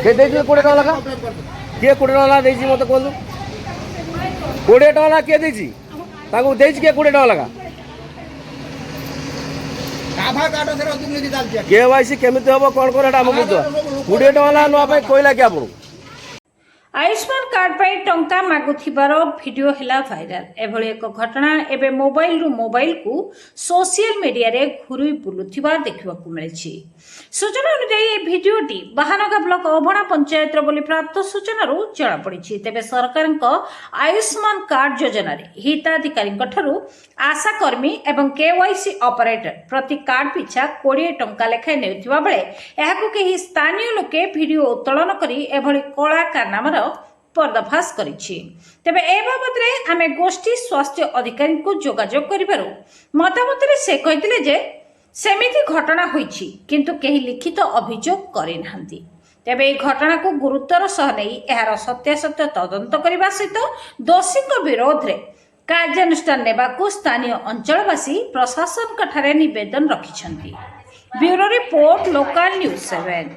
কে ଦେଇଛି 20 ଟଙ୍କା ଲେଖା କିଏ 20 ଟଙ୍କା ଲେଖା ଦେଇଛି ମୋତେ କୁହନ୍ତୁ 20 ଟଙ୍କା ଲେଖା କିଏ ଦେଇଛି ତାଙ୍କୁ ଦେଇଛି କିଏ 20 ଟଙ୍କା ଲେଖା KYC କେମିତି ହବ କ'ଣ କର ଏଟା ଆମକୁ ବୁଝିବା 20 ଟଙ୍କା ଲେଖା ନେବା ପାଇଁ କହିଲା କି ଆପଣଙ୍କୁ आयुष्मान कार्ड पर टंका मागुथिबार वीडियो हिला भाइराल एभली एक घटना एबे मोबाइल रु मोबाइल को सोशल मीडिया रे घुरी बुलुथिबा देखिबा को मिलछि। सूचना अनुसार ए वीडियोटी बहानगा ब्लॉक अभणा पंचायत रो बोली प्राप्त सूचना रु जणा पड़िछि। तेबे सरकार को आयुष्मान कार्ड योजना रे हिताधिकारी ठरू आशा कर्मी एवं केवाईसी ऑपरेटर प्रति कार्ड पिछा 20 टंका लेखा नेउथिबा बेले एहाकु केही स्थानीय लोके वीडियो उत्तोलन करी एभली कला कारनामार पर्दाफाश करिछि। तेबे ए बाबत रे आमे गोष्ठी स्वास्थ्य अधिकारी को जोगाजोग करिबारु मतामत रे से कहितले जे सेमिति घटना होइछि किंतु केही लिखित अभियोग करि नाहंती। तेबे ए घटना को गुरुत्वर सह नै एहार सत्यासत्य तदंत करिबा सहित दोषीक विरोध रे कार्यानुष्ठान नेबाकू स्थानीय अंचलवासी प्रशासन कठारे निवेदन रखिछंती। Bureau report local news 7।